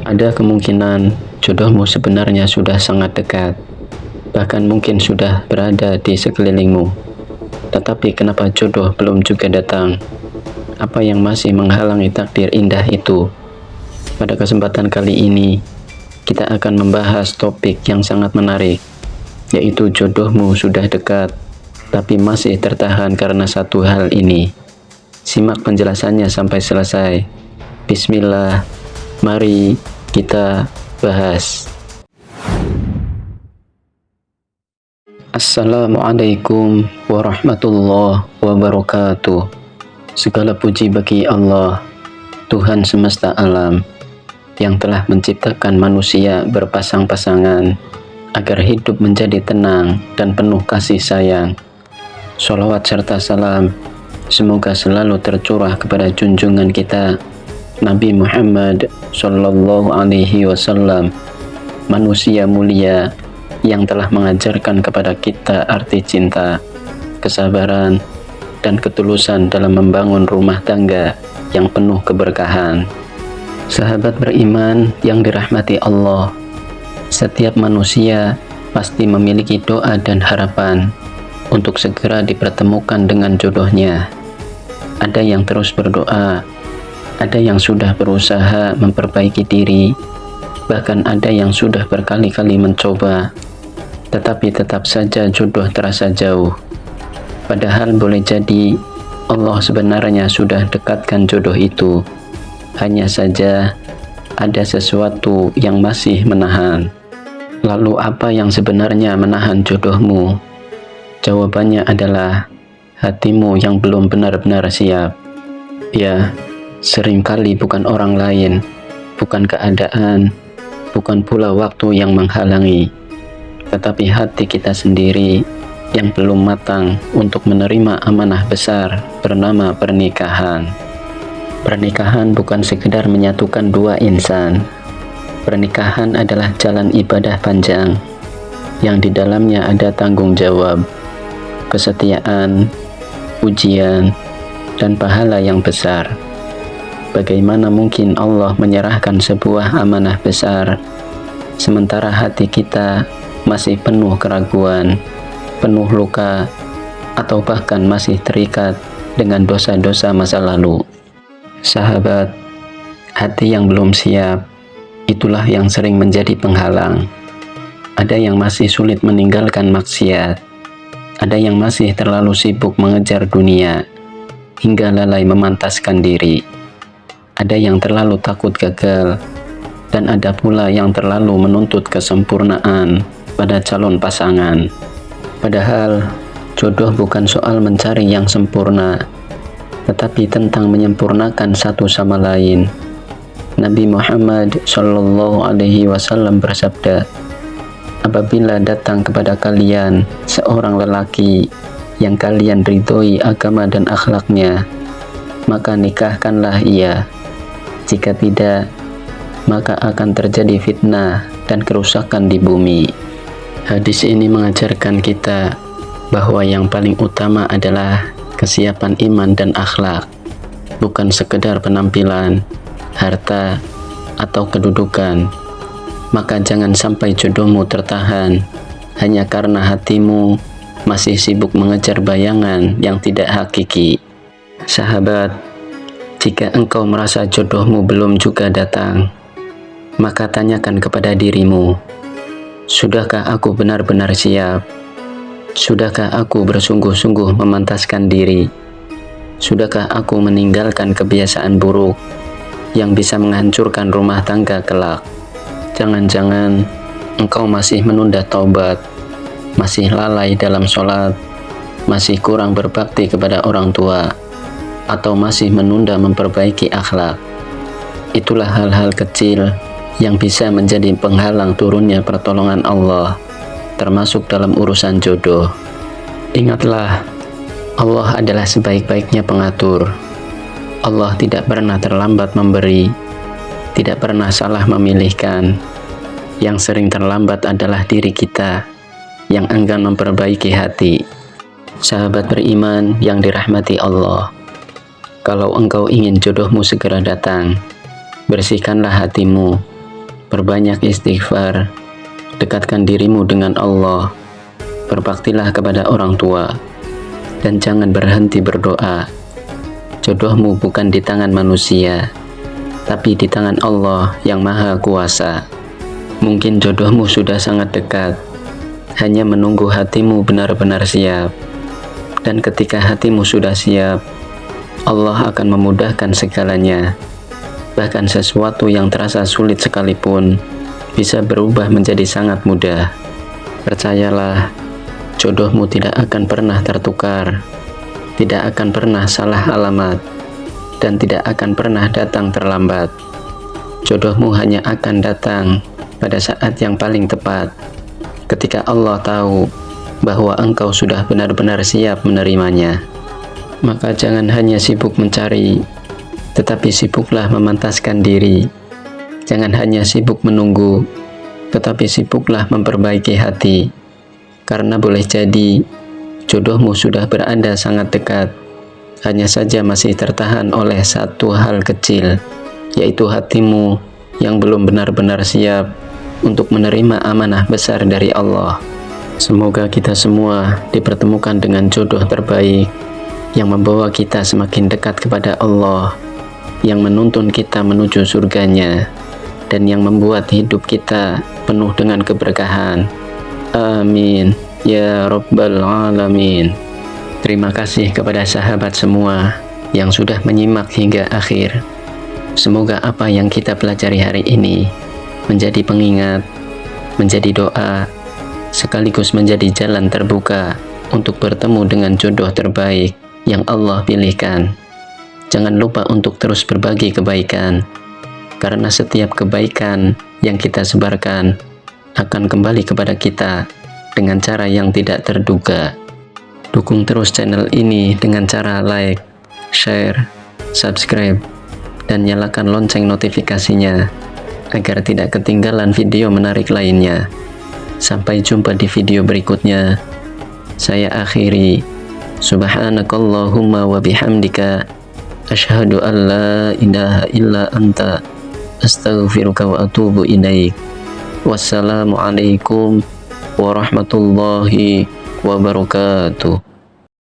Ada kemungkinan jodohmu sebenarnya sudah sangat dekat, bahkan mungkin sudah berada di sekelilingmu. Tetapi kenapa jodoh belum juga datang? Apa yang masih menghalangi takdir indah itu? Pada kesempatan kali ini, kita akan membahas topik yang sangat menarik, yaitu jodohmu sudah dekat, tapi masih tertahan karena satu hal ini. Simak penjelasannya sampai selesai. Bismillah, mari kita bahas. Assalamualaikum warahmatullahi wabarakatuh. Segala puji bagi Allah, Tuhan semesta alam, yang telah menciptakan manusia berpasang-pasangan agar hidup menjadi tenang dan penuh kasih sayang. Sholawat serta salam semoga selalu tercurah kepada junjungan kita Nabi Muhammad Sallallahu Alaihi Wasallam, manusia mulia yang telah mengajarkan kepada kita arti cinta, kesabaran, dan ketulusan dalam membangun rumah tangga yang penuh keberkahan. Sahabat beriman yang dirahmati Allah, setiap manusia pasti memiliki doa dan harapan untuk segera dipertemukan dengan jodohnya. Ada yang terus berdoa, ada yang sudah berusaha memperbaiki diri, bahkan ada yang sudah berkali-kali mencoba, tetapi tetap saja jodoh terasa jauh. Padahal boleh jadi Allah sebenarnya sudah dekatkan jodoh itu, hanya saja ada sesuatu yang masih menahan. Lalu apa yang sebenarnya menahan jodohmu? Jawabannya adalah hatimu yang belum benar-benar siap. Ya, seringkali bukan orang lain, bukan keadaan, bukan pula waktu yang menghalangi, tetapi hati kita sendiri yang belum matang untuk menerima amanah besar bernama pernikahan. Pernikahan bukan sekedar menyatukan dua insan. Pernikahan adalah jalan ibadah panjang yang di dalamnya ada tanggung jawab, kesetiaan, ujian, dan pahala yang besar. Bagaimana mungkin Allah menyerahkan sebuah amanah besar, sementara hati kita masih penuh keraguan, penuh luka, atau bahkan masih terikat dengan dosa-dosa masa lalu? Sahabat, hati yang belum siap, itulah yang sering menjadi penghalang. Ada yang masih sulit meninggalkan maksiat, ada yang masih terlalu sibuk mengejar dunia, hingga lalai memantaskan diri. Ada yang terlalu takut gagal, dan ada pula yang terlalu menuntut kesempurnaan pada calon pasangan. Padahal, jodoh bukan soal mencari yang sempurna, tetapi tentang menyempurnakan satu sama lain. Nabi Muhammad Sallallahu Alaihi Wasallam bersabda, apabila datang kepada kalian seorang lelaki yang kalian ridhoi agama dan akhlaknya, maka nikahkanlah ia. Jika tidak, maka akan terjadi fitnah dan kerusakan di bumi. Hadis ini mengajarkan kita bahwa yang paling utama adalah kesiapan iman dan akhlak, bukan sekedar penampilan, harta, atau kedudukan. Maka jangan sampai jodohmu tertahan hanya karena hatimu masih sibuk mengejar bayangan yang tidak hakiki. Sahabat, jika engkau merasa jodohmu belum juga datang, maka tanyakan kepada dirimu, sudahkah aku benar-benar siap? Sudahkah aku bersungguh-sungguh memantaskan diri? Sudahkah aku meninggalkan kebiasaan buruk yang bisa menghancurkan rumah tangga kelak? Jangan-jangan engkau masih menunda taubat, masih lalai dalam sholat, masih kurang berbakti kepada orang tua, atau masih menunda memperbaiki akhlak. Itulah hal-hal kecil yang bisa menjadi penghalang turunnya pertolongan Allah, termasuk dalam urusan jodoh. Ingatlah, Allah adalah sebaik-baiknya pengatur. Allah tidak pernah terlambat memberi, tidak pernah salah memilihkan. Yang sering terlambat adalah diri kita yang enggan memperbaiki hati. Sahabat beriman yang dirahmati Allah, kalau engkau ingin jodohmu segera datang, bersihkanlah hatimu perbanyak istighfar, dekatkan dirimu dengan Allah, berbaktilah kepada orang tua, dan jangan berhenti berdoa. Jodohmu bukan di tangan manusia, tapi di tangan Allah yang Maha Kuasa. Mungkin jodohmu sudah sangat dekat, hanya menunggu hatimu benar-benar siap. Dan ketika hatimu sudah siap, Allah akan memudahkan segalanya. Bahkan sesuatu yang terasa sulit sekalipun bisa berubah menjadi sangat mudah. Percayalah, jodohmu tidak akan pernah tertukar, tidak akan pernah salah alamat, dan tidak akan pernah datang terlambat. Jodohmu hanya akan datang pada saat yang paling tepat, ketika Allah tahu bahwa engkau sudah benar-benar siap menerimanya. Maka jangan hanya sibuk mencari, tetapi sibuklah memantaskan diri. Jangan hanya sibuk menunggu, tetapi sibuklah memperbaiki hati. Karena boleh jadi jodohmu sudah berada sangat dekat, hanya saja masih tertahan oleh satu hal kecil, yaitu hatimu yang belum benar-benar siap untuk menerima amanah besar dari Allah. Semoga kita semua dipertemukan dengan jodoh terbaik yang membawa kita semakin dekat kepada Allah, yang menuntun kita menuju surganya, dan yang membuat hidup kita penuh dengan keberkahan. Amin ya Rabbal Alamin. Terima kasih kepada sahabat semua yang sudah menyimak hingga akhir. Semoga apa yang kita pelajari hari ini menjadi pengingat, menjadi doa, sekaligus menjadi jalan terbuka untuk bertemu dengan jodoh terbaik yang Allah pilihkan. Jangan lupa untuk terus berbagi kebaikan, karena setiap kebaikan yang kita sebarkan akan kembali kepada kita dengan cara yang tidak terduga. Dukung terus channel ini dengan cara like, share, subscribe, dan nyalakan lonceng notifikasinya agar tidak ketinggalan video menarik lainnya. Sampai jumpa di video berikutnya. Saya akhiri. Subhanakallahumma wa bihamdika, asyhadu an la ilaha illa anta, astaghfiruka wa atubu ilaik. Wassalamualaikum warahmatullahi wabarakatuh.